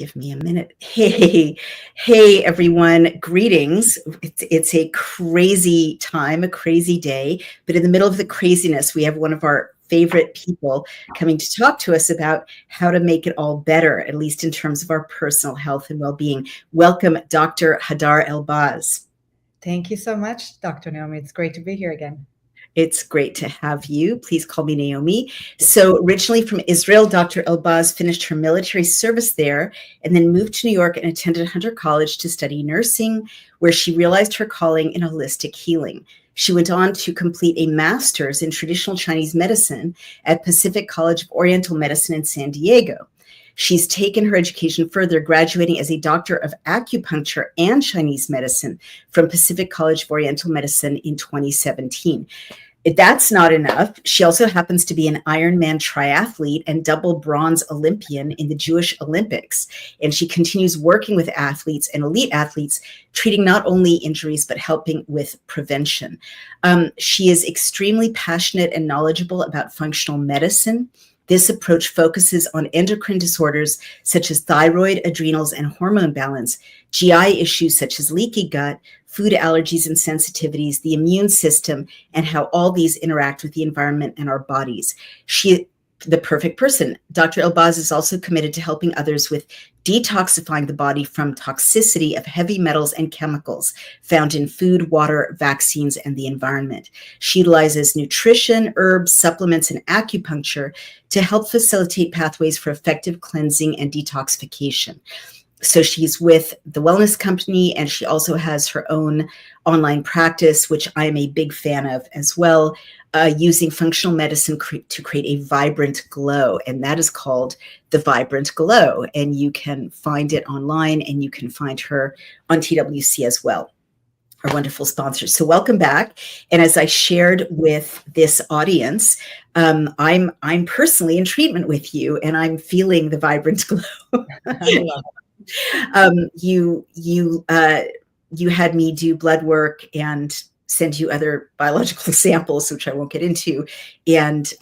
Give me a minute. Hey, everyone. Greetings. It's a crazy time, a crazy day. But in the middle of the craziness, we have one of our favorite people coming to talk to us about how to make it all better, at least in terms of our personal health and well-being. Welcome, Dr. Hadar Elbaz. Thank you so much, Dr. Naomi. It's great to be here again. It's great to have you. Please call me Naomi. So originally from Israel, Dr. Elbaz finished her military service there and then moved to New York and attended Hunter College to study nursing, where she realized her calling in holistic healing. She went on to complete a master's in traditional Chinese medicine at Pacific College of Oriental Medicine in San Diego. She's taken her education further, graduating as a doctor of acupuncture and Chinese medicine from Pacific College of Oriental Medicine in 2017. If that's not enough, she also happens to be an Ironman triathlete and double bronze Olympian in the Jewish Olympics. And she continues working with athletes and elite athletes, treating not only injuries, but helping with prevention. She is extremely passionate and knowledgeable about functional medicine. This approach focuses on endocrine disorders such as thyroid, adrenals, and hormone balance, GI issues such as leaky gut, food allergies and sensitivities, the immune system, and how all these interact with the environment and our bodies. She, the perfect person. Dr. Elbaz is also committed to helping others with detoxifying the body from toxicity of heavy metals and chemicals found in food, water, vaccines, and the environment. She utilizes nutrition, herbs, supplements, and acupuncture to help facilitate pathways for effective cleansing and detoxification. So she's with the wellness company, and she also has her own online practice, which I am a big fan of as well, using functional medicine to create a vibrant glow. And that is called The Vibrant Glow. And you can find it online, and you can find her on TWC as well, our wonderful sponsors. So welcome back. And as I shared with this audience, I'm personally in treatment with you, and I'm feeling the vibrant glow. I love it. You had me do blood work and send you other biological samples, which I won't get into. And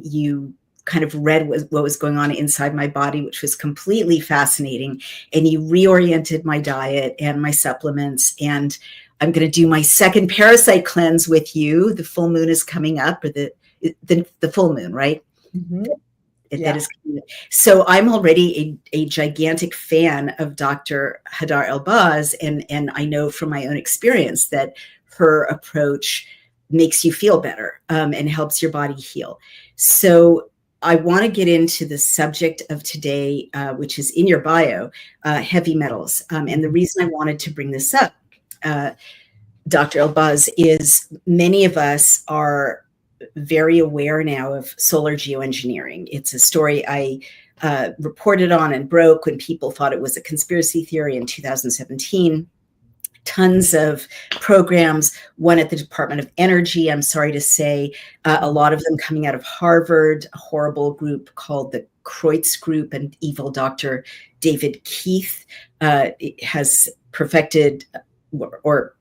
you kind of read what was going on inside my body, which was completely fascinating. And you reoriented my diet and my supplements. And I'm going to do my second parasite cleanse with you. The full moon is coming up, or the full moon, right? Mm-hmm. That is, so I'm already a gigantic fan of Dr. Hadar Elbaz, and I know from my own experience that her approach makes you feel better and helps your body heal. So I want to get into the subject of today, which is in your bio, heavy metals. And the reason I wanted to bring this up, Dr. Elbaz, is many of us are very aware now of solar geoengineering. It's a story I reported on and broke when people thought it was a conspiracy theory in 2017. Tons of programs, one at the Department of Energy, I'm sorry to say, a lot of them coming out of Harvard, a horrible group called the Kreutz Group, and evil Dr. David Keith has perfected or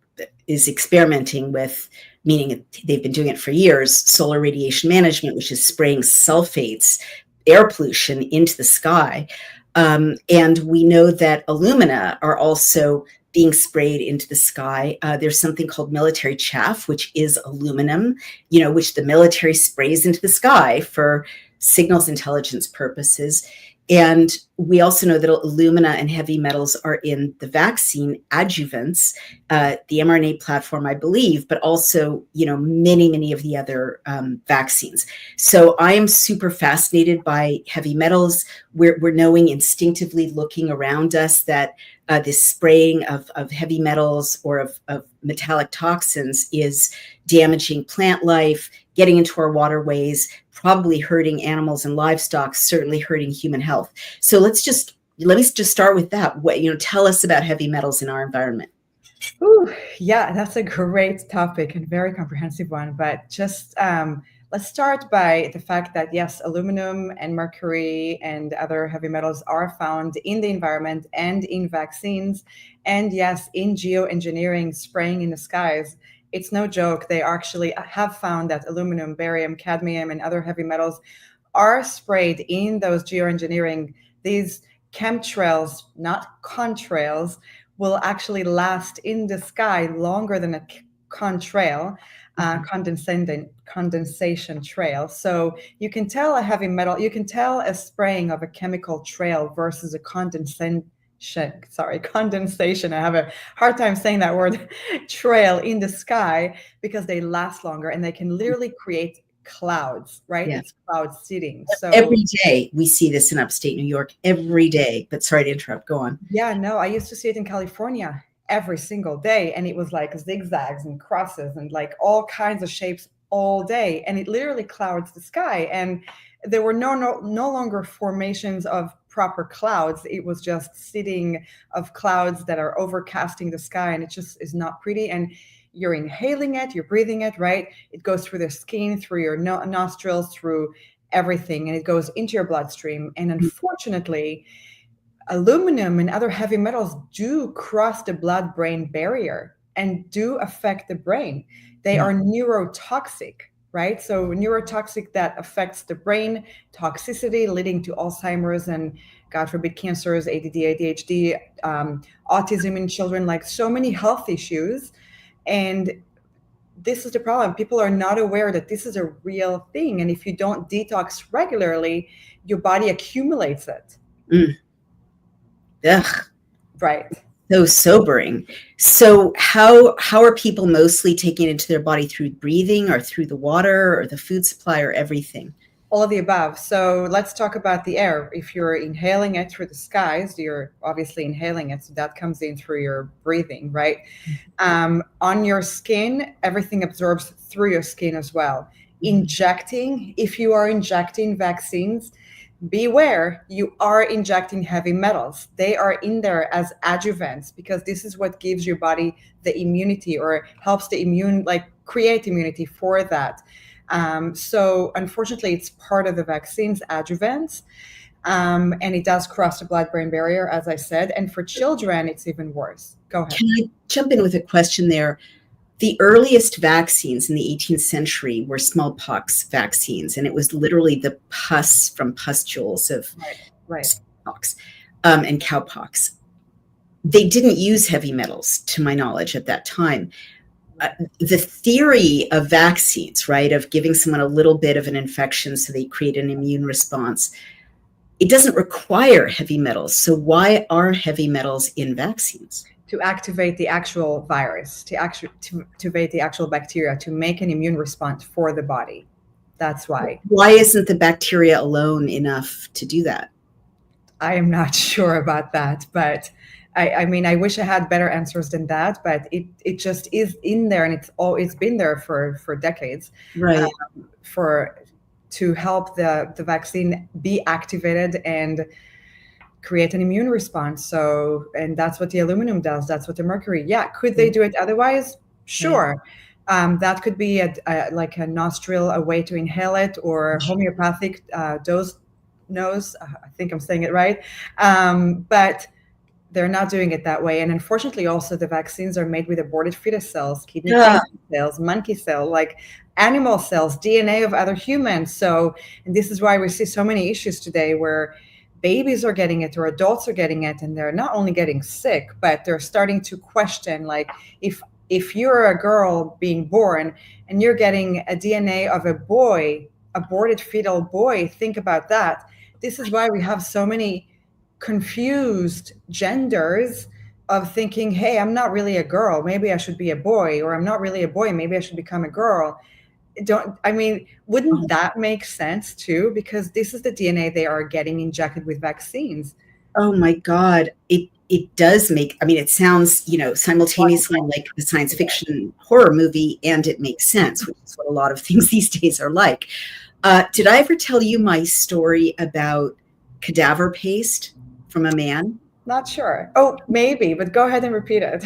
is experimenting with, meaning they've been doing it for years, solar radiation management, which is spraying sulfates, air pollution into the sky. And we know that alumina are also being sprayed into the sky. There's something called military chaff, which is aluminum, which the military sprays into the sky for signals intelligence purposes. And we also know that alumina and heavy metals are in the vaccine adjuvants, the mRNA platform, I believe, but also, many of the other vaccines. So I am super fascinated by heavy metals. We're knowing instinctively, looking around us, that this spraying of heavy metals or of metallic toxins is damaging plant life, getting into our waterways, probably hurting animals and livestock, certainly hurting human health. So let me just start with that. Tell us about heavy metals in our environment. Ooh, yeah, that's a great topic and very comprehensive one. But just let's start by the fact that, yes, aluminum and mercury and other heavy metals are found in the environment and in vaccines. And yes, in geoengineering, spraying in the skies. It's no joke. They actually have found that aluminum, barium, cadmium, and other heavy metals are sprayed in those geoengineering, these chemtrails, not contrails, will actually last in the sky longer than a contrail, condensation trail. So you can tell a heavy metal, you can tell a spraying of a chemical trail versus a condensation. I have a hard time saying that word, trail in the sky, because they last longer and they can literally create clouds, right? Yeah. It's cloud seeding. So every day we see this in upstate New York, every day. But sorry to interrupt. Go on. Yeah, no, I used to see it in California every single day, and it was like zigzags and crosses and like all kinds of shapes all day, and it literally clouds the sky. And there were no longer formations of proper clouds. It was just seeding of clouds that are overcasting the sky, and it just is not pretty. And you're inhaling it, you're breathing it, right? It goes through the skin, through your nostrils, through everything, and it goes into your bloodstream. And unfortunately, aluminum and other heavy metals do cross the blood-brain barrier and do affect the brain. They are neurotoxic, right? So neurotoxic, that affects the brain, toxicity leading to Alzheimer's and, God forbid, cancers, ADD, ADHD, autism in children, like so many health issues. And this is the problem. People are not aware that this is a real thing. And if you don't detox regularly, your body accumulates it. Ugh. Right. So sobering. So how are people mostly taking it into their body? Through breathing or through the water or the food supply or everything? All of the above. So let's talk about the air. If you're inhaling it through the skies, you're obviously inhaling it. So that comes in through your breathing, right? On your skin, everything absorbs through your skin as well. Injecting, if you are injecting vaccines, beware, you are injecting heavy metals. They are in there as adjuvants, because this is what gives your body the immunity, or helps the immune, like create immunity for that. So unfortunately, it's part of the vaccine's adjuvants. And it does cross the blood-brain barrier, as I said. And for children, it's even worse. Go ahead. Can I jump in with a question there? The earliest vaccines in the 18th century were smallpox vaccines, and it was literally the pus from pustules of smallpox and cowpox. They didn't use heavy metals, to my knowledge, at that time. The theory of vaccines, right, of giving someone a little bit of an infection so they create an immune response, it doesn't require heavy metals. So why are heavy metals in vaccines? To activate the actual virus, to activate the actual bacteria, to make an immune response for the body. That's why. Why isn't the bacteria alone enough to do that? I am not sure about that, but I mean, I wish I had better answers than that, but it just is in there, and it's been there for decades, right? To help the vaccine be activated and create an immune response. So, and that's what the aluminum does. That's what the mercury. Yeah. Could they do it otherwise? Sure. That could be like a nostril, a way to inhale it, or homeopathic dose nose. I think I'm saying it right. But they're not doing it that way. And unfortunately, also the vaccines are made with aborted fetus cells, kidney cells, monkey cell, like animal cells, DNA of other humans. So, and this is why we see so many issues today where babies are getting it or adults are getting it, and they're not only getting sick, but they're starting to question, like, if you're a girl being born and you're getting a DNA of a boy, aborted fetal boy, think about that. This is why we have so many confused genders of thinking, hey, I'm not really a girl, maybe I should be a boy, or I'm not really a boy, maybe I should become a girl. Wouldn't that make sense too? Because this is the DNA they are getting injected with vaccines. Oh my God. It does make, I mean, it sounds, simultaneously like a science fiction horror movie, and it makes sense, which is what a lot of things these days are like. Did I ever tell you my story about cadaver paste from a man? Not sure. Oh, maybe, but go ahead and repeat it.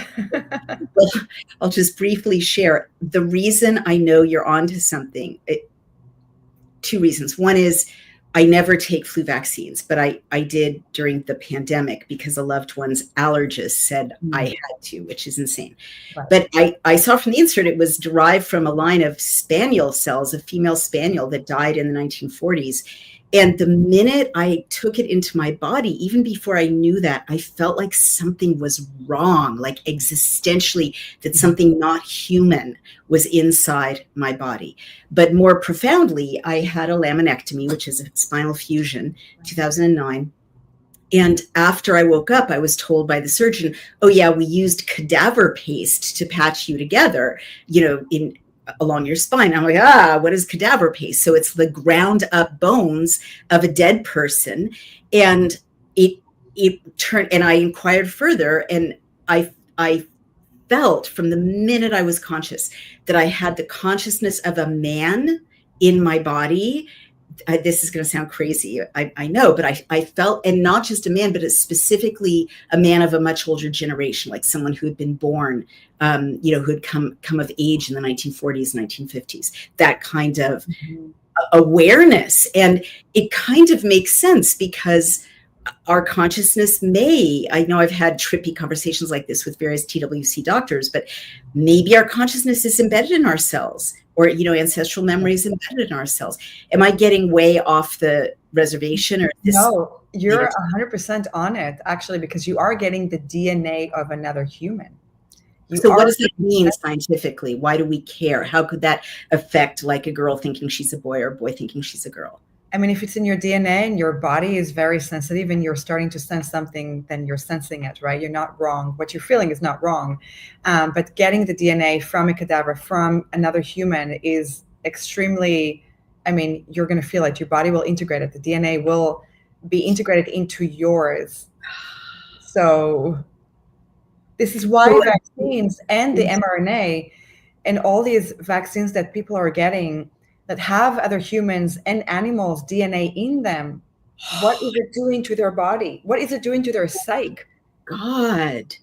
Well, I'll just briefly share. The reason I know you're onto something, two reasons. One is I never take flu vaccines, but I did during the pandemic because a loved one's allergist said I had to, which is insane. Right. But I saw from the insert it was derived from a line of spaniel cells, a female spaniel that died in the 1940s. And the minute I took it into my body, even before I knew that, I felt like something was wrong, like existentially, that something not human was inside my body. But more profoundly, I had a laminectomy, which is a spinal fusion, 2009. And after I woke up, I was told by the surgeon, oh yeah, we used cadaver paste to patch you together, along your spine. I'm like, what is cadaver paste? So it's the ground up bones of a dead person. And it turned, and I inquired further, and I felt from the minute I was conscious that I had the consciousness of a man in my body. This is going to sound crazy, I know, but I felt, and not just a man, but specifically a man of a much older generation, like someone who had been born, who had come of age in the 1940s, 1950s, that kind of awareness. And it kind of makes sense because our consciousness I know I've had trippy conversations like this with various TWC doctors, but maybe our consciousness is embedded in our cells, or, ancestral memories embedded in our cells. Am I getting way off the reservation? Or No, you're 100% on it, actually, because you are getting the DNA of another human. So what does that mean scientifically? Why do we care? How could that affect, like, a girl thinking she's a boy or a boy thinking she's a girl? I mean, if it's in your DNA and your body is very sensitive and you're starting to sense something, then you're sensing it, right? You're not wrong. What you're feeling is not wrong. But getting the DNA from a cadaver, from another human, is extremely, you're going to feel it. Your body will integrate it. The DNA will be integrated into yours. So this is why vaccines and the mRNA and all these vaccines that people are getting that have other humans and animals' DNA in them, what is it doing to their body? What is it doing to their psyche? God.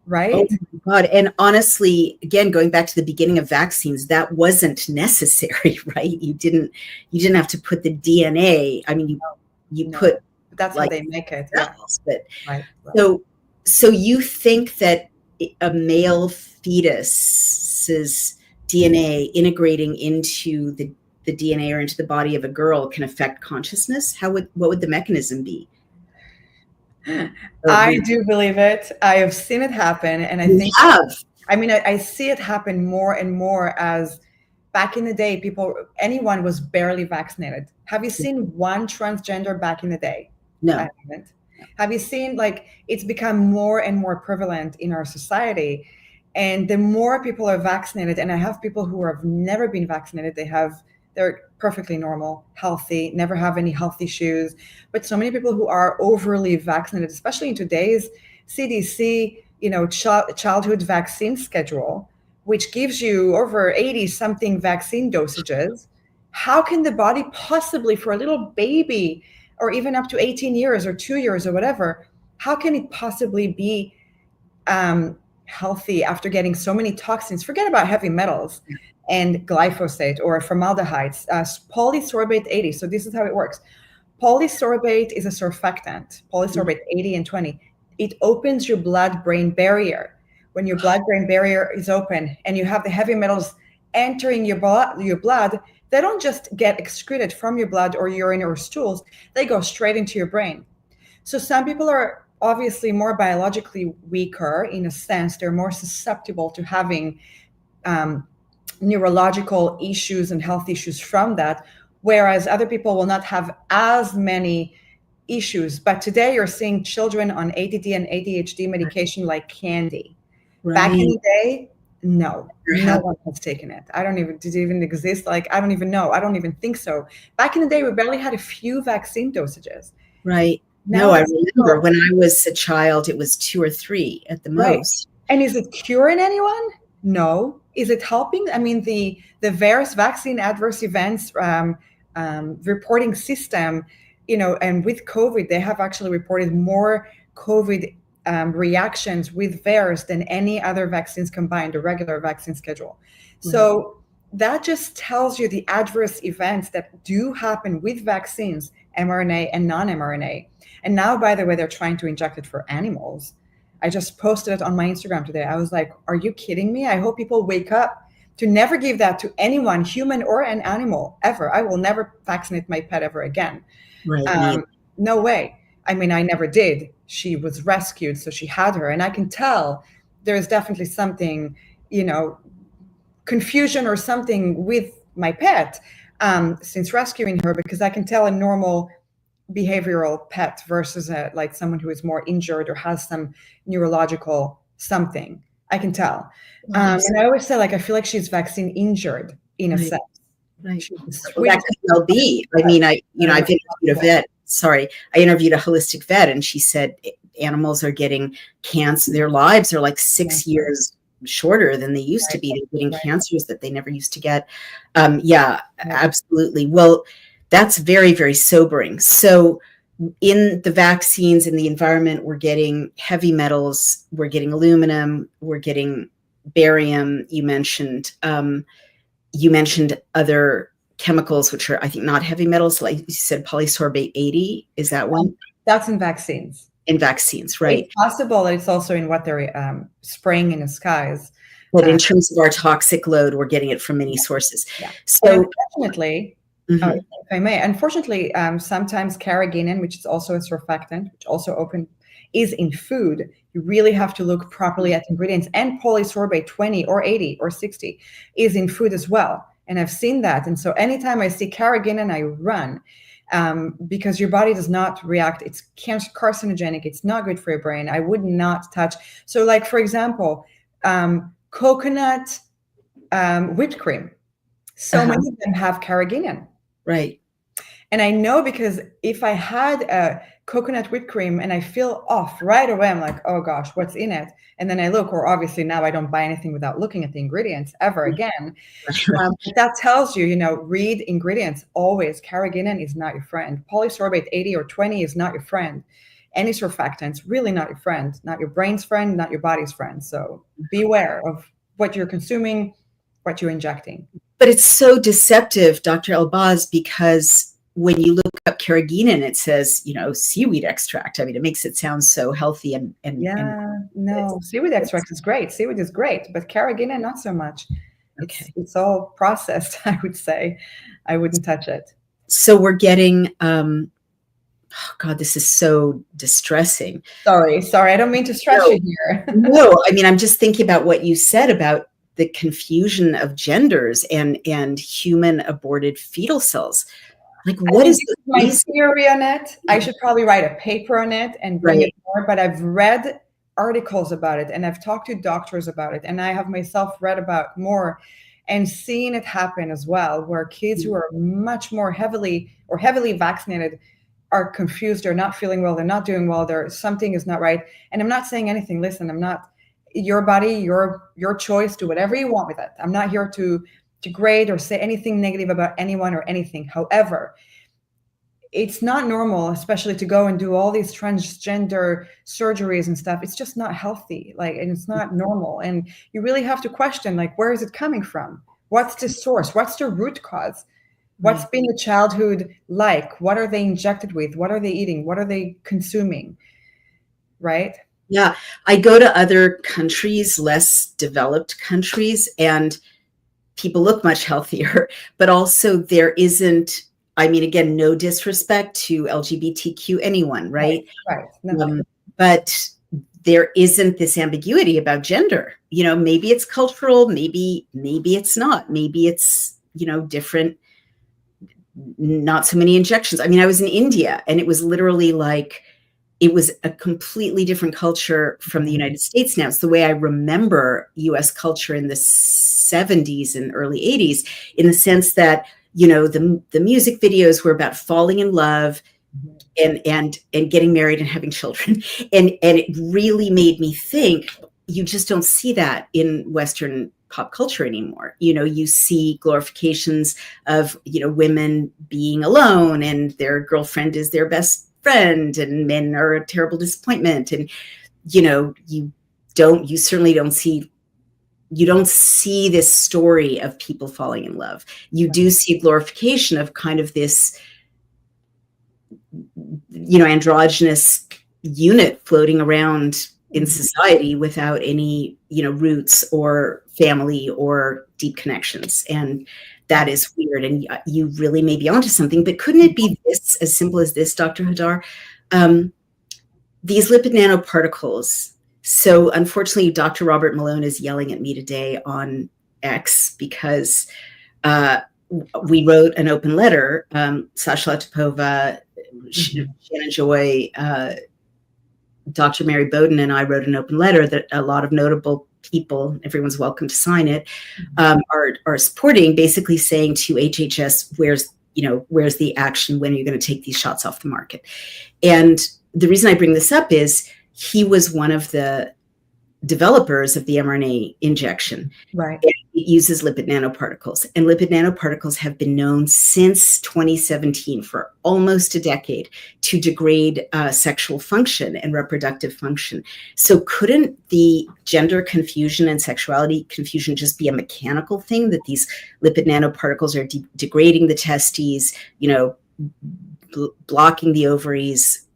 Right? Oh my God. And honestly, again, going back to the beginning of vaccines, that wasn't necessary, right? You didn't have to put the DNA. I mean, you put. That's how they make it. Cells, Yeah. But right. So you think that a male fetus's DNA integrating into the DNA or into the body of a girl can affect consciousness? What would the mechanism be? I do believe it. I have seen it happen, and I think I see it happen more and more as back in the day, anyone was barely vaccinated. Have you seen one transgender back in the day? No. I haven't. Have you seen, it's become more and more prevalent in our society, and the more people are vaccinated, and I have people who have never been vaccinated, they're perfectly normal, healthy, never have any health issues. But so many people who are overly vaccinated, especially in today's CDC, childhood vaccine schedule, which gives you over 80 something vaccine dosages. How can the body possibly, for a little baby, or even up to 18 years or 2 years or whatever, how can it possibly be healthy after getting so many toxins? Forget about heavy metals and glyphosate or formaldehydes, polysorbate 80. So this is how it works. Polysorbate is a surfactant, polysorbate 80 and 20. It opens your blood-brain barrier. When your blood-brain barrier is open and you have the heavy metals entering your blood, they don't just get excreted from your blood or urine or stools, they go straight into your brain. So some people are obviously more biologically weaker in a sense. They're more susceptible to having neurological issues and health issues from that, whereas other people will not have as many issues. But today you're seeing children on ADD and ADHD medication like candy. Right. Back in the day, no one has taken it. Did it even exist? I don't even know. I don't even think so. Back in the day, we barely had a few vaccine dosages. Right. Now, I remember when I was a child, it was 2 or 3 at the most. And is it curing anyone? No. Is it helping? I mean, the various vaccine adverse events reporting system, and with COVID, they have actually reported more COVID reactions with VAERS than any other vaccines combined, the regular vaccine schedule. Mm-hmm. So that just tells you the adverse events that do happen with vaccines, mRNA and non-mRNA. And now, by the way, they're trying to inject it for animals. I just posted it on my Instagram today. I was like, are you kidding me? I hope people wake up to never give that to anyone, human or an animal, ever. I will never vaccinate my pet ever again. Right. No way. I mean, I never did. She was rescued, so she had her. And I can tell there's definitely something, confusion or something with my pet since rescuing her, because I can tell a normal behavioral pet versus like someone who is more injured or has some neurological something. I can tell. And I always say, like, I feel like she's vaccine injured in a sense. Right. Well, that could well be. I mean, I've interviewed a vet. Sorry, I interviewed a holistic vet, and she said animals are getting cancer. Their lives are like 6 years shorter than they used to be. They're getting cancers that they never used to get. Yeah, absolutely. Well, that's very, very sobering. So in the vaccines, in the environment, we're getting heavy metals, we're getting aluminum, we're getting barium. You mentioned other chemicals, which are, I think, not heavy metals, like you said, polysorbate 80. Is that one? That's in vaccines. In vaccines, right. It's possible that it's also in what they're spraying in the skies. But in terms of our toxic load, we're getting it from many sources. Yeah. So unfortunately, if I may, sometimes carrageenan, which is also a surfactant, which also is in food. You really have to look properly at ingredients. And polysorbate 20 or 80 or 60 is in food as well. And I've seen that. And so anytime I see carrageenan, I run because your body does not react. It's carcinogenic. It's not good for your brain. I would not touch. So, like, for example, coconut whipped cream. So many of them have carrageenan. Right. And I know, because if I had a coconut whipped cream and I feel off right away, I'm like, oh gosh, what's in it? And then I look, or obviously now I don't buy anything without looking at the ingredients ever again. That tells you, read ingredients always. Carrageenan is not your friend. Polysorbate 80 or 20 is not your friend. Any surfactants, really not your friend, not your brain's friend, not your body's friend. So beware of what you're consuming, what you're injecting. But it's so deceptive, Dr. Elbaz, because when you look up carrageenan, it says, seaweed extract. I mean, it makes it sound so healthy and seaweed extract is great. Seaweed is great, but carrageenan, not so much. Okay. It's all processed, I would say. I wouldn't touch it. So we're getting, oh God, this is so distressing. Sorry. I don't mean to stress you here. No, I mean, I'm just thinking about what you said about the confusion of genders and human aborted fetal cells. Like, what is my theory on it? I should probably write a paper on it and bring it more, but I've read articles about it and I've talked to doctors about it, and I have myself read about more and seen it happen as well, where kids who are much more heavily vaccinated are confused, they're not feeling well, they're not doing well, something is not right. And I'm not saying anything. Listen, I'm not, your body, your choice, do whatever you want with it. I'm not here to grade or say anything negative about anyone or anything. However, it's not normal, especially to go and do all these transgender surgeries and stuff. It's just not healthy, and it's not normal. And you really have to question, where is it coming from? What's the source? What's the root cause? What's been the childhood like? What are they injected with? What are they eating? What are they consuming? Right? Yeah. I go to other countries, less developed countries, and people look much healthier, but also there isn't, I mean, again, no disrespect to LGBTQ anyone, right? Right. But there isn't this ambiguity about gender. Maybe it's cultural, maybe it's not. Maybe it's, different, not so many injections. I mean, I was in India and it was literally it was a completely different culture from the United States now. It's the way I remember US culture in the 70s and early 80s, in the sense that, the music videos were about falling in love and getting married and having children. And it really made me think, you just don't see that in Western pop culture anymore. You see glorifications of, you being alone and their girlfriend is their best friend and men are a terrible disappointment. And, you certainly don't see this story of people falling in love. You do see a glorification of kind of this, androgynous unit floating around in society without any, roots or family or deep connections. And that is weird. And you really may be onto something, but couldn't it be this, as simple as this, Dr. Hadar? These lipid nanoparticles. So unfortunately, Dr. Robert Malone is yelling at me today on X because we wrote an open letter. Sasha Latipova, Shannon Joy, Dr. Mary Bowden, and I wrote an open letter that a lot of notable people, everyone's welcome to sign it, are supporting, basically saying to HHS, where's the action? When are you going to take these shots off the market? And the reason I bring this up is he was one of the developers of the mRNA injection. Right. It uses lipid nanoparticles, and lipid nanoparticles have been known since 2017, for almost a decade, to degrade sexual function and reproductive function. So couldn't the gender confusion and sexuality confusion just be a mechanical thing, that these lipid nanoparticles are degrading the testes, blocking the ovaries,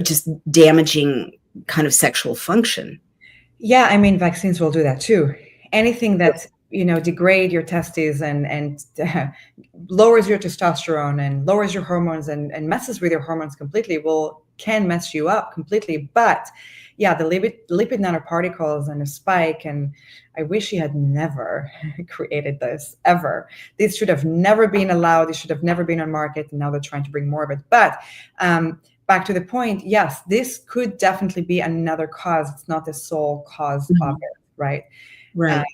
just damaging kind of sexual function? Yeah, I mean, vaccines will do that too. Anything that degrade your testes and lowers your testosterone and lowers your hormones and messes with your hormones completely can mess you up completely. But yeah, the lipid nanoparticles and the spike, and I wish he had never created this ever. These should have never been allowed. These should have never been on market. And now they're trying to bring more of it. But back to the point, yes, this could definitely be another cause. It's not the sole cause of it, right? Right.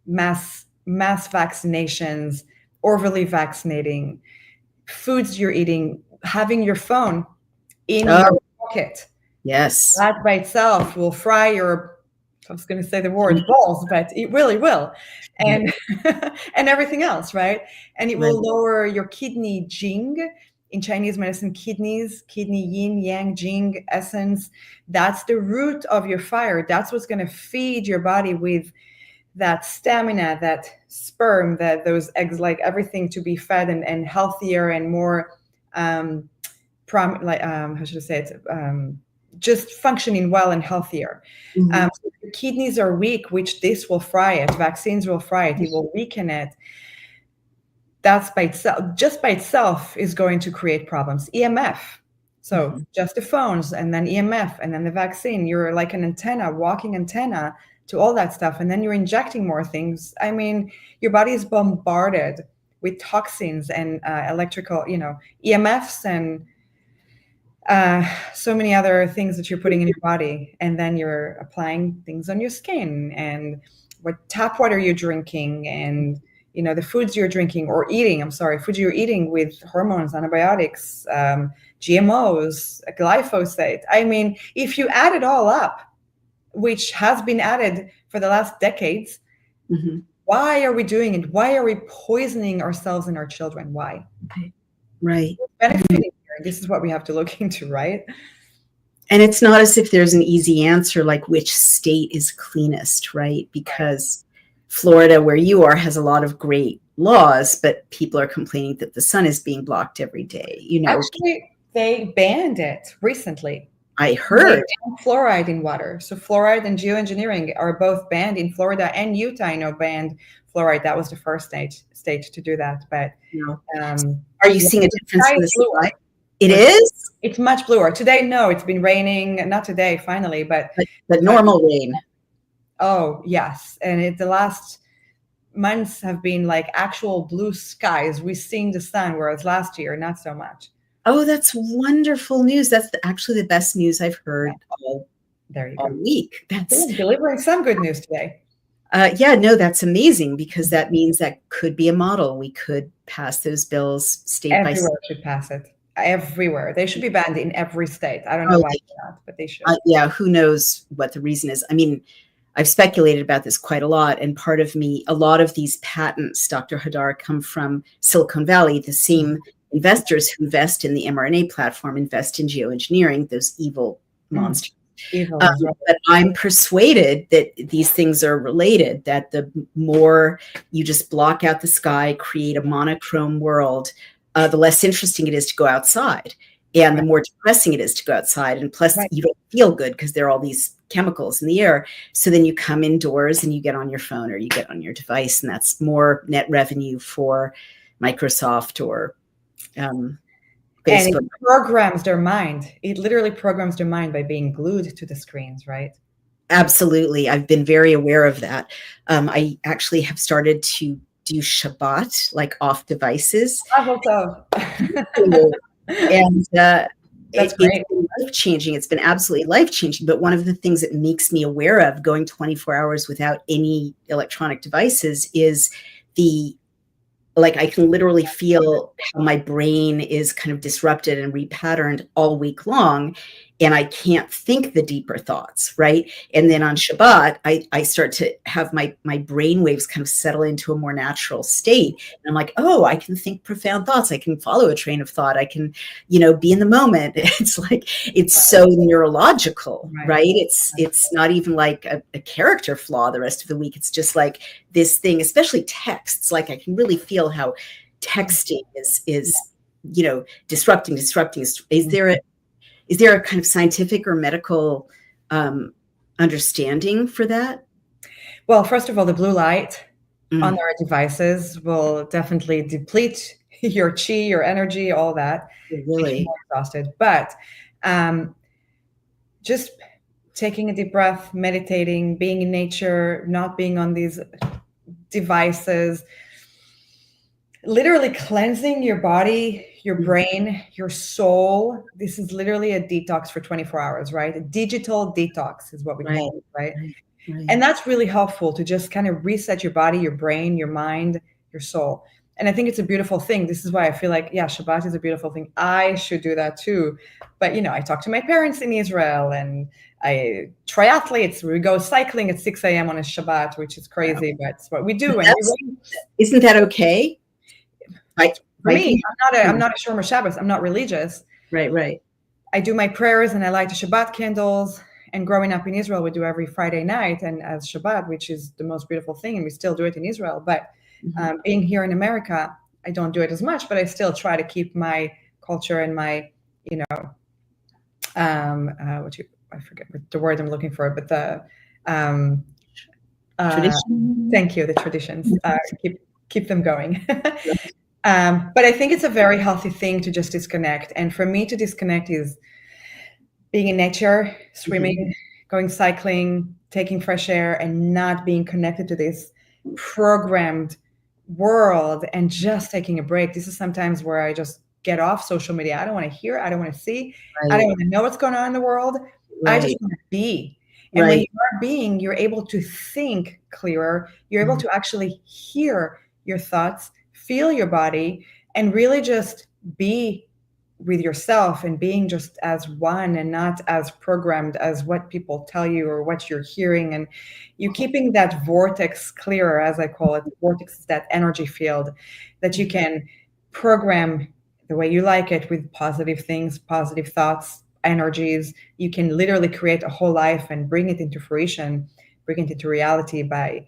Mass vaccinations, overly vaccinating, foods you're eating, having your phone in your pocket. Yes. That by itself will fry your, I was going to say the word balls, but it really will. And and everything else, right? And it will lower your kidney jing. In Chinese medicine, kidney yin, yang, jing, essence. That's the root of your fire. That's what's going to feed your body with that stamina, that sperm, that those eggs, like everything to be fed and healthier and more, how should I say it? Just functioning well and healthier. So if your kidneys are weak, which this will fry it, vaccines will fry it, it will weaken it. That's just by itself is going to create problems. EMF. So just the phones and then EMF and then the vaccine. You're like an antenna, walking antenna to all that stuff. And then you're injecting more things. I mean, your body is bombarded with toxins and electrical, EMFs and so many other things that you're putting in your body. And then you're applying things on your skin and what tap water you're drinking and the foods you're drinking or eating, foods you're eating with hormones, antibiotics, GMOs, glyphosate. I mean, if you add it all up, which has been added for the last decades, why are we doing it? Why are we poisoning ourselves and our children? Why? Right. Benefiting here. This is what we have to look into, right? And it's not as if there's an easy answer, like which state is cleanest, right? Because Florida, where you are, has a lot of great laws, but people are complaining that the sun is being blocked every day. Actually, they banned it recently. I heard. Fluoride in water. So fluoride and geoengineering are both banned in Florida, and Utah, I know, banned fluoride. That was the first state to do that. But are you seeing a difference in the sky? It is? It's much bluer. Today, no, it's been raining. Not today, finally, but normal rain. Oh, yes. And the last months have been like actual blue skies. We're seeing the sun, whereas last year, not so much. Oh, that's wonderful news. That's actually the best news I've heard all week. That's delivering some good news today. That's amazing, because that means that could be a model. We could pass those bills state by state. Everywhere should pass it. Everywhere. They should be banned in every state. I don't know why not, but they should. Who knows what the reason is. I mean, I've speculated about this quite a lot. And a lot of these patents, Dr. Hadar, come from Silicon Valley. The same investors who invest in the mRNA platform invest in geoengineering, those evil monsters. But I'm persuaded that these things are related, that the more you just block out the sky, create a monochrome world, the less interesting it is to go outside. And the more depressing it is to go outside. And plus, you don't feel good because there are all these chemicals in the air. So then you come indoors and you get on your phone or you get on your device, and that's more net revenue for Microsoft or Facebook. And it programs their mind. It literally programs their mind by being glued to the screens, right? Absolutely. I've been very aware of that. I actually have started to do Shabbat, like off devices. And that's great. It's been life-changing. It's been absolutely life-changing. But one of the things that makes me aware of going 24 hours without any electronic devices is I can literally feel how my brain is kind of disrupted and repatterned all week long. And I can't think the deeper thoughts, right? And then on Shabbat, I start to have my brain waves kind of settle into a more natural state. And I'm like, oh, I can think profound thoughts. I can follow a train of thought. I can, be in the moment. It's like, it's so neurological, right? It's not even like a character flaw the rest of the week. It's just like this thing, especially texts. Like I can really feel how texting is disrupting. Is there a kind of scientific or medical understanding for that? Well, first of all, the blue light on our devices will definitely deplete your chi, your energy, all that. Really more exhausted. But just taking a deep breath, meditating, being in nature, not being on these devices, literally cleansing your body, your brain, your soul. This is literally a detox for 24 hours, right? A digital detox is what we call it, right? And that's really helpful to just kind of reset your body, your brain, your mind, your soul. And I think it's a beautiful thing. This is why I feel like, Shabbat is a beautiful thing. I should do that too. But, I talk to my parents in Israel, and triathletes, we go cycling at 6 a.m. on a Shabbat, which is crazy, but it's what we do. And isn't that okay? For me, I'm not a Shomer Shabbos. I'm not religious. Right. I do my prayers and I light the Shabbat candles. And growing up in Israel, we do every Friday night and as Shabbat, which is the most beautiful thing. And we still do it in Israel. But being here in America, I don't do it as much, but I still try to keep my culture and my, I forget the word I'm looking for, but the tradition. Thank you, the traditions. Keep them going. But I think it's a very healthy thing to just disconnect. And for me to disconnect is being in nature, swimming, going cycling, taking fresh air, and not being connected to this programmed world and just taking a break. This is sometimes where I just get off social media. I don't want to hear, I don't want to see, I don't want to know what's going on in the world. I just want to be. And when you are being, you're able to think clearer. You're able to actually hear your thoughts, feel your body, and really just be with yourself and being just as one and not as programmed as what people tell you or what you're hearing. And you keeping that vortex clearer, as I call it. The vortex is that energy field that you can program the way you like it with positive things, positive thoughts, energies. You can literally create a whole life and bring it into fruition, bring it into reality by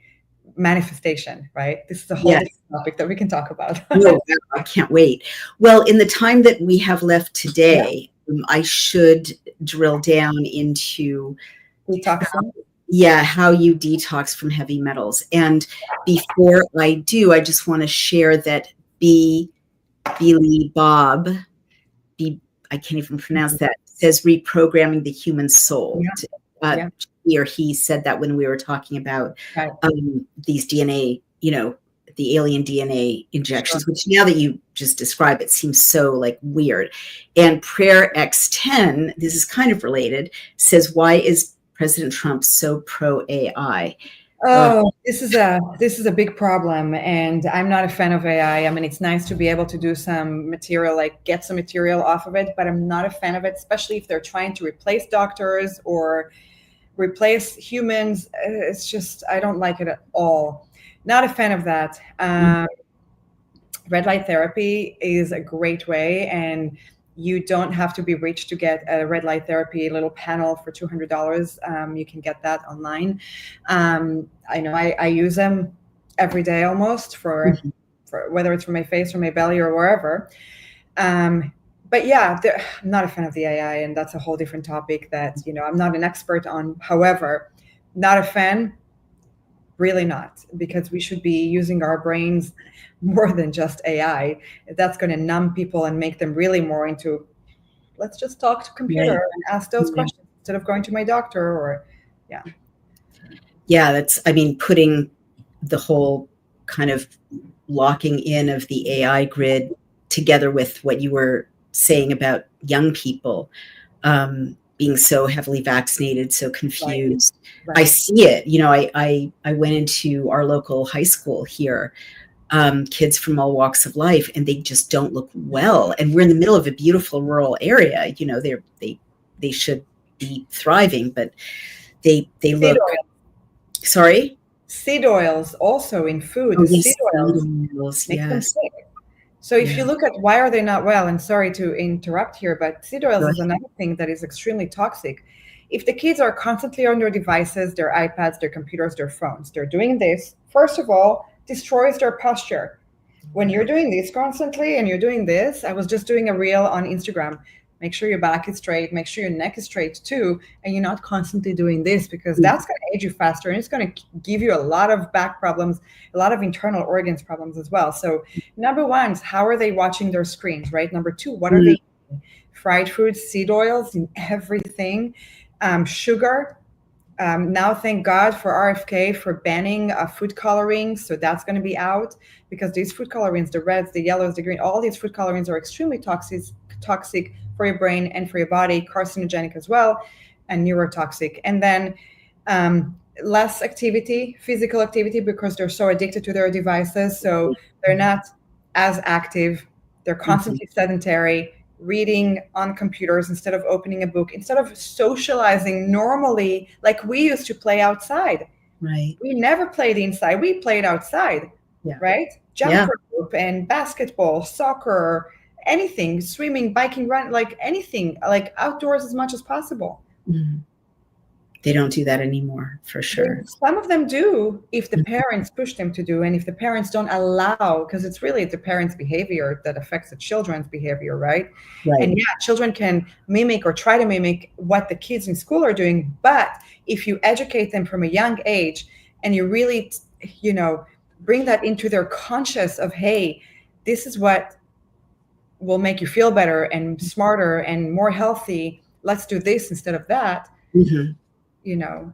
manifestation, right? This is a whole topic that we can talk about. No, I can't wait. Well, in the time that we have left today, I should drill down into detoxing. How you detox from heavy metals. And before I do, I just want to share that Billy Bob, I can't even pronounce that, says reprogramming the human soul. He or he said that when we were talking about these DNA, the alien DNA injections, which now that you just describe it seems so like weird. And Prayer X10, this is kind of related, says, why is President Trump so pro AI? Oh, this is a big problem, and I'm not a fan of AI. I mean, it's nice to be able to do some material, like get some material off of it, but I'm not a fan of it, especially if they're trying to replace doctors or replace humans. It's just, I don't like it at all. Not a fan of that. Red light therapy is a great way, and you don't have to be rich to get a red light therapy little panel for $200. You can get that online. I know I use them every day almost for whether it's for my face or my belly or wherever. But yeah, I'm not a fan of the AI, and that's a whole different topic that, I'm not an expert on. However, not a fan, really not, because we should be using our brains more than just AI. That's going to numb people and make them really more into, let's just talk to computer Right. and ask those Yeah. questions instead of going to my doctor, or yeah. Yeah, I mean, putting the whole kind of locking in of the AI grid together with what you were saying about young people being so heavily vaccinated, so confused. Right. I see it. I went into our local high school here, kids from all walks of life, and they just don't look well. And we're in the middle of a beautiful rural area. They should be thriving, but they Seed look. oil. Sorry. Seed oils also in food. Oh, The yes, seed oils seed oils, make them yes. sick. So if you Yeah. look at why are they not well, and sorry to interrupt here, but seed oils Go is ahead. another thing that is extremely toxic. If the kids are constantly on their devices, their iPads, their computers, their phones, they're doing this, first of all, destroys their posture. When you're doing this constantly and you're doing this, I was just doing a reel on Instagram. Make sure your back is straight, make sure your neck is straight too, and you're not constantly doing this, because that's going to age you faster and it's going to give you a lot of back problems, a lot of internal organs problems as well. So, number one is how are they watching their screens, right? Number two, what are they eating? Fried foods, seed oils in everything, sugar. Now, thank God for RFK for banning food coloring. So that's going to be out, because these food colorings, the reds, the yellows, the green, all these food colorings are extremely toxic for your brain and for your body, carcinogenic as well, and neurotoxic. And then less activity, physical activity, because they're so addicted to their devices. So they're not as active. They're constantly sedentary, reading on computers instead of opening a book, instead of socializing normally like we used to play outside. Right. We never played inside. We played outside, right? Jump rope and basketball, soccer, anything, swimming, biking, run, like anything, like outdoors as much as possible. They don't do that anymore, for sure. Some of them do if the parents push them to do, and if the parents don't allow, because it's really the parents' behavior that affects the children's behavior, right? And yeah, children can mimic or try to mimic what the kids in school are doing, but if you educate them from a young age and you really, bring that into their conscious of, hey, this is what will make you feel better and smarter and more healthy, let's do this instead of that.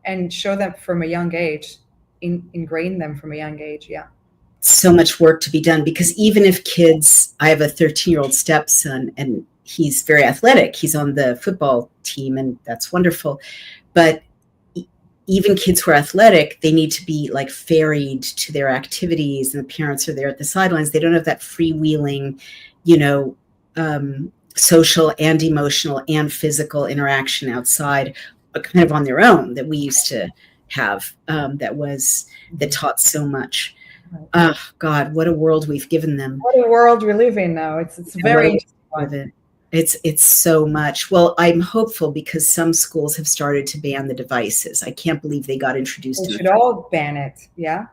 And show them from a young age, ingrain them from a young age. Yeah. So much work to be done, because even if kids, I have a 13-year-old stepson and he's very athletic. He's on the football team and that's wonderful. But even kids who are athletic, they need to be like ferried to their activities and the parents are there at the sidelines. They don't have that freewheeling, social and emotional and physical interaction outside, kind of on their own, that we used to have, that taught so much. Oh God, what a world we've given them. What a world we live in now. It's very interesting. It's so much. Well, I'm hopeful, because some schools have started to ban the devices. I can't believe they got introduced. We should all ban it. Yeah.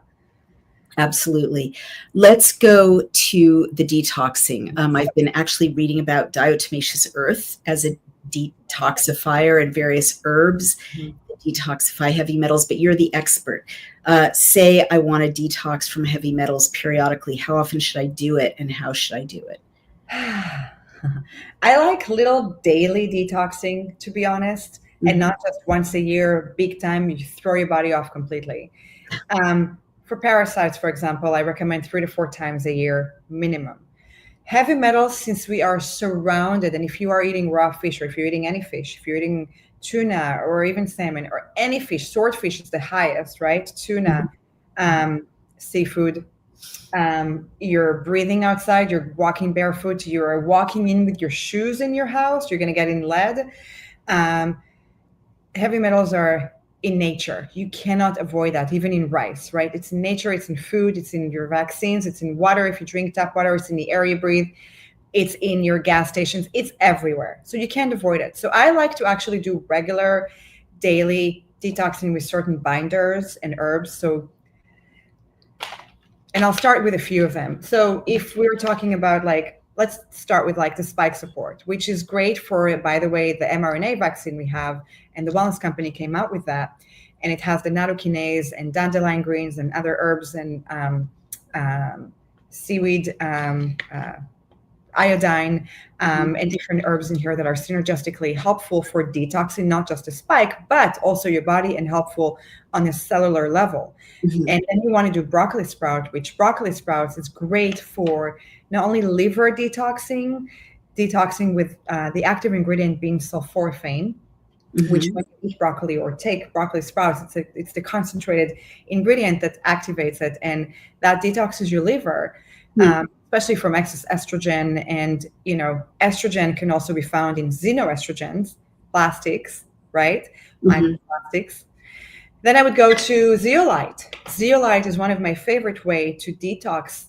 Absolutely. Let's go to the detoxing. I've been actually reading about diatomaceous earth as a detoxifier and various herbs that detoxify heavy metals, but you're the expert. Say I want to detox from heavy metals periodically. How often should I do it, and how should I do it? I like little daily detoxing, to be honest, and not just once a year, big time, you throw your body off completely. For parasites, for example, I recommend 3 to 4 times a year minimum. Heavy metals, since we are surrounded, and if you are eating raw fish, or if you're eating any fish, if you're eating tuna or even salmon or any fish, swordfish is the highest, right? Tuna, seafood, you're breathing outside, you're walking barefoot, you're walking in with your shoes in your house, you're going to get in lead. Heavy metals are in nature. You cannot avoid that, even in rice, right? It's in nature, it's in food, it's in your vaccines, it's in water. If you drink tap water, it's in the air you breathe, it's in your gas stations, it's everywhere. So you can't avoid it. So I like to actually do regular daily detoxing with certain binders and herbs. And I'll start with a few of them. So if we're talking about like let's start with like the spike support, which is great for, by the way, the mRNA vaccine we have, and the wellness company came out with that. And it has the nattokinase and dandelion greens and other herbs and seaweed, iodine, and different herbs in here that are synergistically helpful for detoxing, not just the spike, but also your body, and helpful on a cellular level. And then you want to do broccoli sprout, which broccoli sprouts is great for not only liver detoxing with the active ingredient being sulforaphane, which when you eat broccoli or take broccoli sprouts, it's the concentrated ingredient that activates it, and that detoxes your liver, especially from excess estrogen. And estrogen can also be found in xenoestrogens, plastics, right? Microplastics. Then I would go to zeolite. Zeolite is one of my favorite way to detox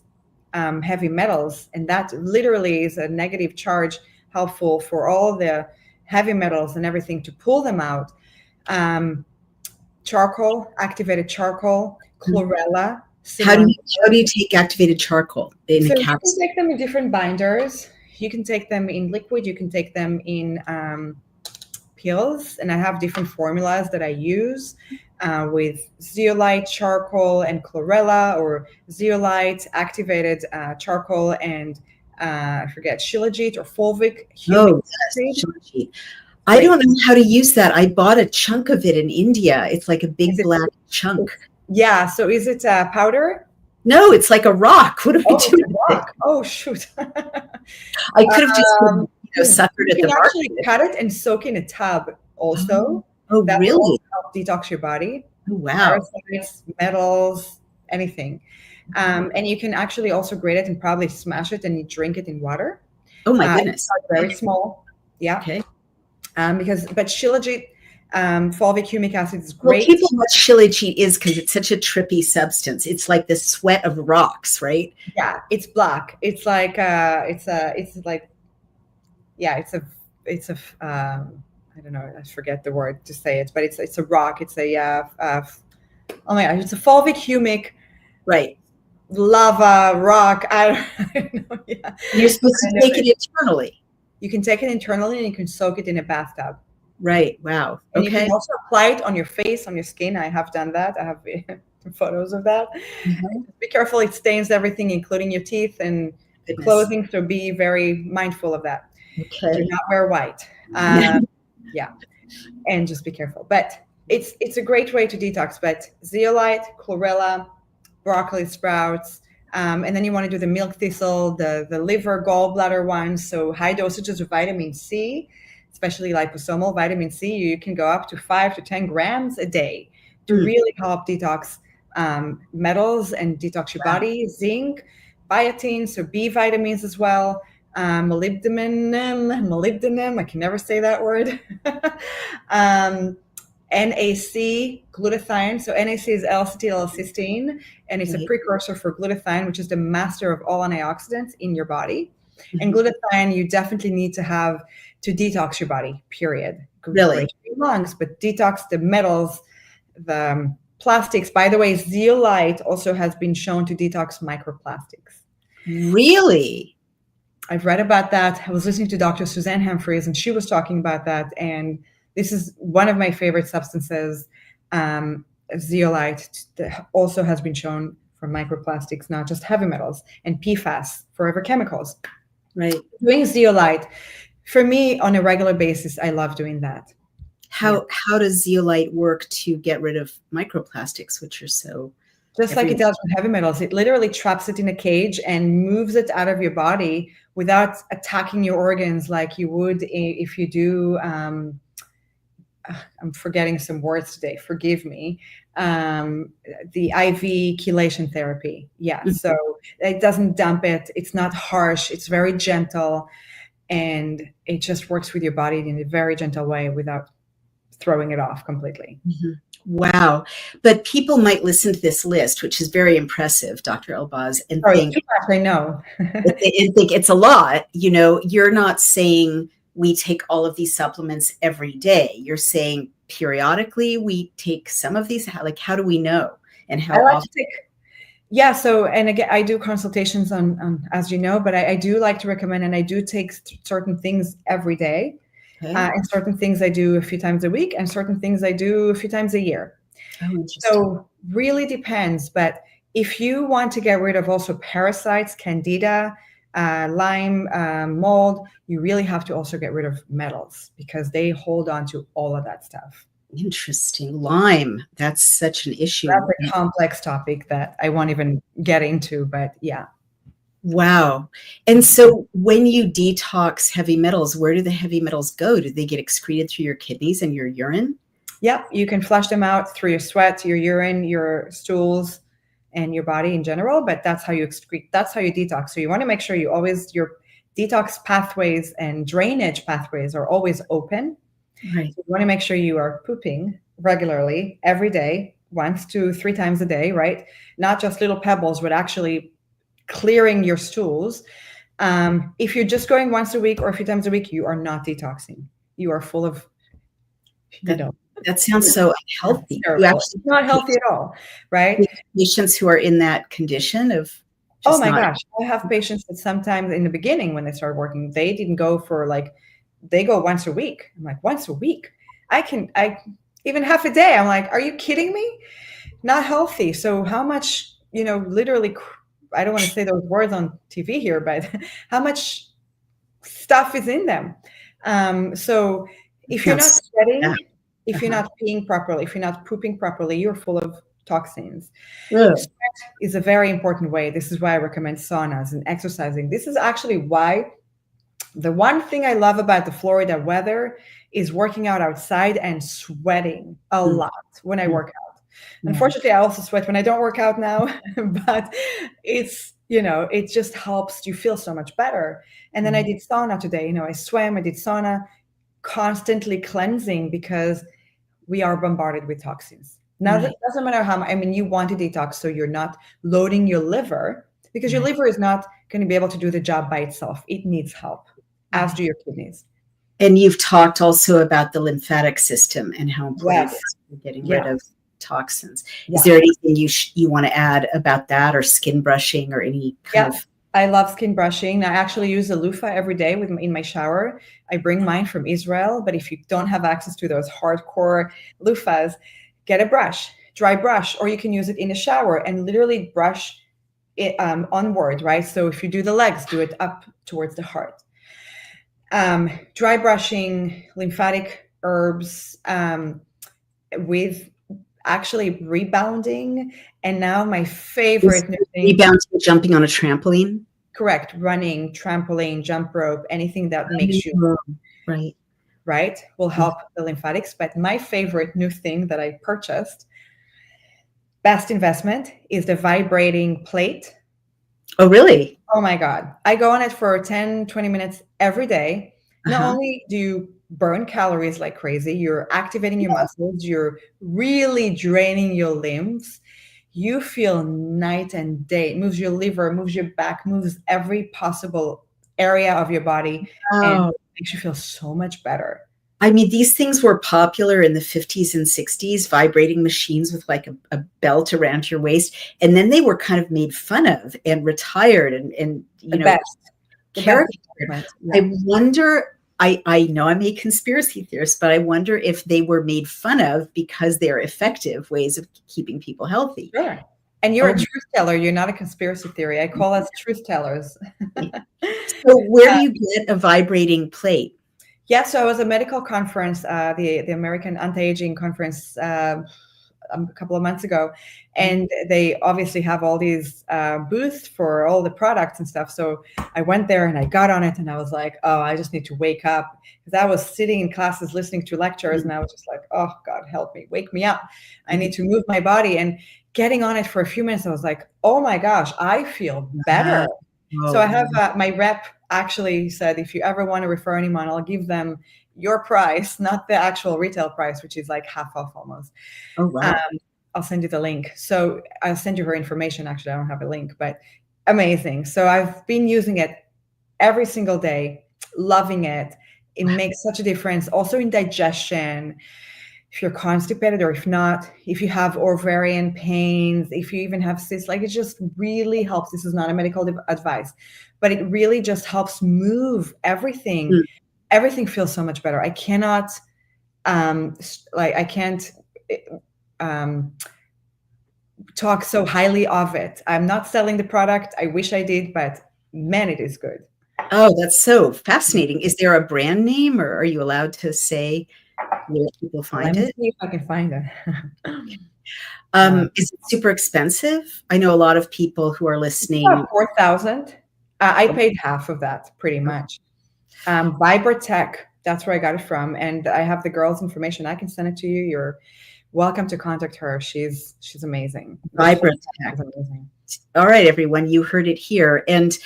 heavy metals, and that literally is a negative charge, helpful for all the heavy metals and everything, to pull them out. Charcoal, activated charcoal, chlorella. How do you take activated charcoal in a capsule? You can take them in different binders. You can take them in liquid. You can take them in pills. And I have different formulas that I use with zeolite, charcoal, and chlorella, or zeolite, activated charcoal, and I forget, shilajit or fulvic. Shilajit. I don't know how to use that. I bought a chunk of it in India. It's like a big black chunk. Yeah. So is it powder? No, it's like a rock. What do I do with it? Oh, shoot. I could have just suckered at the market. You can actually cut it and soak in a tub also. That really? Will help detox your body. Oh, wow. Parasites, metals, anything. And you can actually also grate it and probably smash it and you drink it in water. Oh, my goodness. Very small. Yeah. Okay. But shilajit, fulvic humic acid is great. Well, people know what shilajit is because it's such a trippy substance. It's like the sweat of rocks, right? Yeah, it's black. It's like I don't know, I forget the word to say it, but it's a rock. It's a oh my God, it's a fulvic humic, right? Lava rock. I don't know. Yeah. You're supposed to take it internally. You can take it internally and you can soak it in a bathtub. Right. Wow. And you can also apply it on your face, on your skin. I have done that. I have photos of that. Be careful. It stains everything, including your teeth and clothing. So be very mindful of that. Okay. Do not wear white. Yeah. And just be careful. But it's a great way to detox. But zeolite, chlorella, broccoli sprouts, and then you want to do the milk thistle, the liver, gallbladder ones. So high dosages of vitamin C, especially liposomal vitamin C. You can go up to 5 to 10 grams a day to really help detox metals and detox your body. Zinc, biotin, so B vitamins as well. Molybdenum, I can never say that word. NAC, glutathione. So NAC is L-acetylcysteine, and it's a precursor for glutathione, which is the master of all antioxidants in your body. And glutathione, you definitely need to have to detox your body, period. Really? Your lungs, but detox the metals, the plastics. By the way, zeolite also has been shown to detox microplastics. Really? I've read about that. I was listening to Dr. Suzanne Humphries, and she was talking about that. And this is one of my favorite substances, zeolite, that also has been shown for microplastics, not just heavy metals, and PFAS, forever chemicals. Right. Doing zeolite, for me, on a regular basis, I love doing that. How does zeolite work to get rid of microplastics, which are so... Just like it does with heavy metals, it literally traps it in a cage and moves it out of your body without attacking your organs like you would if you do... I'm forgetting some words today. Forgive me. The IV chelation therapy. Yeah. So it doesn't dump it. It's not harsh. It's very gentle. And it just works with your body in a very gentle way without throwing it off completely. Wow. But people might listen to this list, which is very impressive, Dr. Elbaz, and think, I know. and think it's a lot. You know, you're not saying we take all of these supplements every day. You're saying periodically we take some of these. Like, how do we know? And how often? Yeah. So, and again, I do consultations on as you know, but I do like to recommend, and I do take certain things every day, Okay. and certain things I do a few times a week, and certain things I do a few times a year. Oh, interesting. So, really depends. But if you want to get rid of also parasites, candida, Lyme, mold, you really have to also get rid of metals because they hold on to all of that stuff. Interesting. Lyme. That's such an issue. That's a complex topic that I won't even get into, but yeah. Wow. And so when you detox heavy metals, where do the heavy metals go? Do they get excreted through your kidneys and your urine? Yep, you can flush them out through your sweat, your urine, your stools, and your body in general, but that's how you excrete, that's how you detox. So you want to make sure your detox pathways and drainage pathways are always open. Right. So you want to make sure you are pooping regularly every day, 1 to 3 times a day, right? Not just little pebbles, but actually clearing your stools. If you're just going once a week or a few times a week, you are not detoxing. You are full of, That sounds so unhealthy. You actually, it's not healthy at all, right? Patients who are in that condition of oh my gosh, I have patients that sometimes in the beginning when they start working, they didn't go for they go once a week. I'm like, once a week? I even half a day. I'm like, are you kidding me? Not healthy. So how much, literally, I don't want to say those words on TV here, but how much stuff is in them? So if you're not sweating, if you're not peeing properly, if you're not pooping properly, you're full of toxins. Sweat is a very important way. This is why I recommend saunas and exercising. This is actually why the one thing I love about the Florida weather is working out outside and sweating a lot when I work out. Unfortunately, I also sweat when I don't work out now, but it's, it just helps you feel so much better. And then I did sauna today. I swam, I did sauna, constantly cleansing because we are bombarded with toxins. Now, it doesn't matter how much, you want to detox so you're not loading your liver because your liver is not going to be able to do the job by itself. It needs help, as do your kidneys. And you've talked also about the lymphatic system and how important it is for getting rid of toxins. Is there anything you want to add about that, or skin brushing, or any kind of? I love skin brushing. I actually use a loofah every day in my shower. I bring mine from Israel, but if you don't have access to those hardcore loofahs, get a brush, dry brush, or you can use it in a shower and literally brush it onward, right? So if you do the legs, do it up towards the heart. Dry brushing, lymphatic herbs, with actually rebounding. And now my favorite new thing. Rebounding, jumping on a trampoline? Correct. Running, trampoline, jump rope, anything that makes you right will help the lymphatics. But my favorite new thing that I purchased, best investment, is the vibrating plate. Oh, really? Oh my God. I go on it for 10, 20 minutes every day. Not only do you burn calories like crazy, you're activating your muscles, you're really draining your limbs. You feel night and day. It moves your liver, moves your back, moves every possible area of your body, and makes you feel so much better. These things were popular in the 50s and 60s, vibrating machines with like a belt around your waist. And then they were kind of made fun of and retired and caricatured. I wonder, I know I'm a conspiracy theorist, but I wonder if they were made fun of because they're effective ways of keeping people healthy. Sure. And you're a truth teller. You're not a conspiracy theory. I call us truth tellers. So where do you get a vibrating plate? Yeah, so I was at a medical conference, the American Anti-Aging Conference, a couple of months ago, and they obviously have all these booths for all the products and stuff. So I went there and I got on it and I was like, oh, I just need to wake up, because I was sitting in classes listening to lectures and I was just like, oh God, help me, wake me up. I need to move my body. And getting on it for a few minutes, I was like, oh my gosh, I feel better. So I have my rep actually said, if you ever want to refer anyone, I'll give them your price, not the actual retail price, which is like half off almost. Oh, wow. I'll send you the link. So I'll send you her information. Actually, I don't have a link, but amazing. So I've been using it every single day, loving it. It makes such a difference. Also in digestion, if you're constipated, or if not, if you have ovarian pains, if you even have cysts, like it just really helps. This is not a medical advice, but it really just helps move everything. Mm. Everything feels so much better. I cannot, I can't talk so highly of it. I'm not selling the product. I wish I did, but man, it is good. Oh, that's so fascinating. Is there a brand name, or are you allowed to say where people find Let me it? see if I can find it. Is it super expensive? I know a lot of people who are listening. 4,000. I paid half of that, pretty much. Vibratech, that's where I got it from, and I have the girl's information. I can send it to you. You're welcome to contact her. She's amazing. Vibratech. All right, everyone, you heard it here. And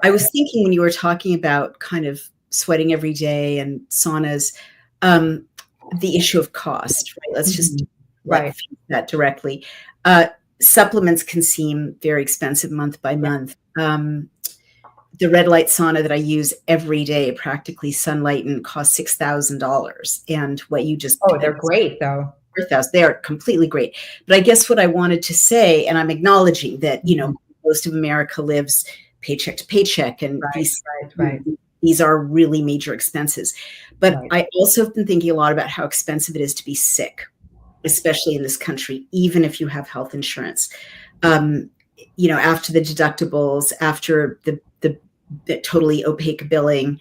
I was thinking when you were talking about kind of sweating every day and saunas, the issue of cost, right? Let's just face that directly. Supplements can seem very expensive month by month. The red light sauna that I use every day, practically Sunlighten, costs $6,000. And what you just they're great though. They are completely great. But I guess what I wanted to say, and I'm acknowledging that most of America lives paycheck to paycheck, and these are really major expenses. But I also have been thinking a lot about how expensive it is to be sick, especially in this country, even if you have health insurance. After the deductibles, after the totally opaque billing,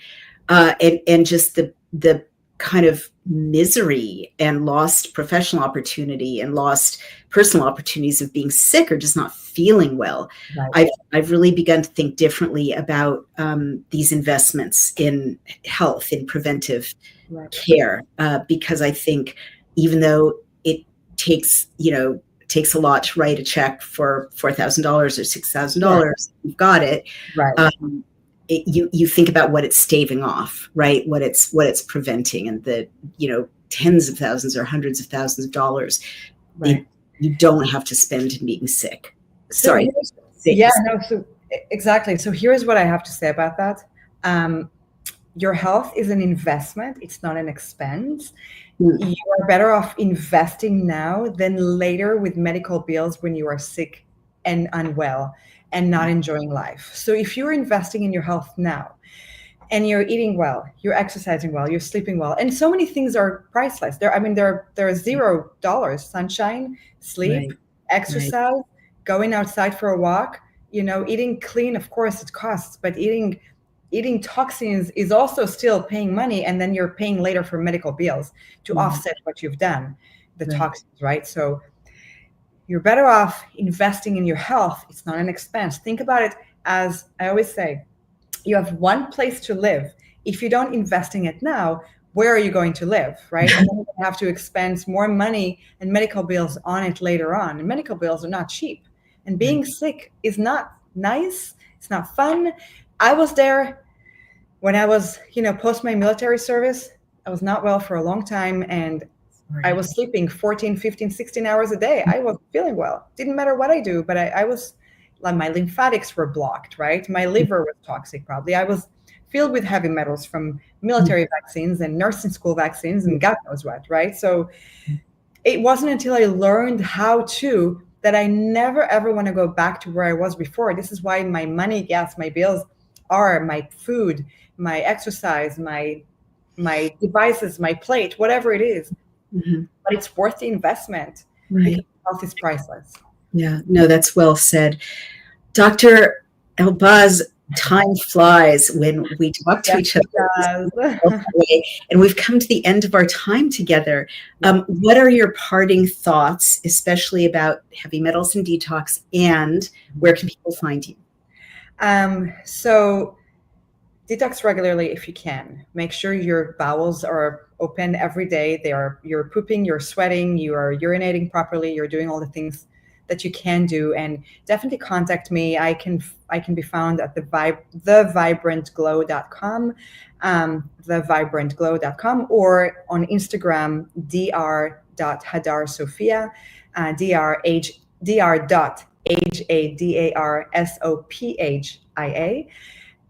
and just the kind of misery and lost professional opportunity and lost personal opportunities of being sick or just not feeling well. I've really begun to think differently about these investments in health, in preventive care, because I think even though it takes a lot to write a check for $4,000 or $6,000, you've got it. You think about what it's staving off, right? What it's preventing, and the tens of thousands or hundreds of thousands of dollars you don't have to spend in being sick. Sorry. Exactly. So here's what I have to say about that. Your health is an investment. It's not an expense. You are better off investing now than later with medical bills when you are sick and unwell and not enjoying life. So if you're investing in your health now and you're eating well, you're exercising well, you're sleeping well, and so many things are priceless. There are $0, sunshine, sleep, exercise, going outside for a walk, eating clean. Of course it costs, but eating toxins is also still paying money, and then you're paying later for medical bills to offset what you've done, the toxins, right? So you're better off investing in your health. It's not an expense. Think about it as I always say, you have one place to live. If you don't invest in it now, where are you going to live, right? And then you have to expend more money and medical bills on it later on. And medical bills are not cheap. And being sick is not nice. It's not fun. I was there when I was, post my military service. I was not well for a long time, and I was sleeping 14, 15, 16 hours a day. I wasn't feeling well. Didn't matter what I do, but I was, like, my lymphatics were blocked, right? My liver was toxic probably. I was filled with heavy metals from military vaccines and nursing school vaccines and God knows what, right? So it wasn't until I learned how to that I never ever want to go back to where I was before. This is why my money, gas, my bills are my food, my exercise, my devices, my plate, whatever it is. But it's worth the investment because health is priceless. Yeah, no, that's well said. Dr. Elbaz, time flies when we talk to each other. And we've come to the end of our time together. What are your parting thoughts, especially about heavy metals and detox, and where can people find you? So detox regularly if you can. Make sure your bowels are open every day. You're pooping, you're sweating, you are urinating properly, you're doing all the things that you can do, and definitely contact me. I can be found at thevibrantglow.com, thevibrantglow.com, or on Instagram, dr.hadarsofia, dr.hadarsofia,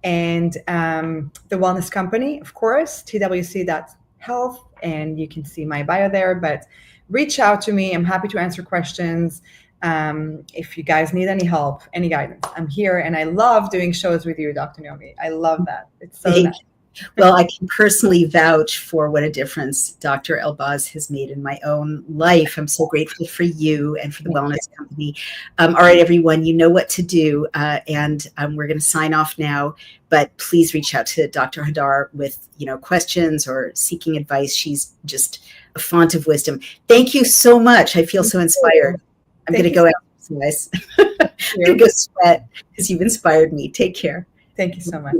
and the wellness company, of course, twc.health, health, and you can see my bio there. But reach out to me. I'm happy to answer questions. If you guys need any help, any guidance, I'm here. And I love doing shows with you, Dr. Naomi. I love that. It's so nice. Well, I can personally vouch for what a difference Dr. Elbaz has made in my own life. I'm so grateful for you and for the Wellness Company. All right, everyone, you know what to do. And we're going to sign off now. But please reach out to Dr. Hadar with, questions or seeking advice. She's just a font of wisdom. Thank you so much. I feel so inspired. I'm going to go exercise. I'm going to go sweat because you've inspired me. Take care. Thank you so much.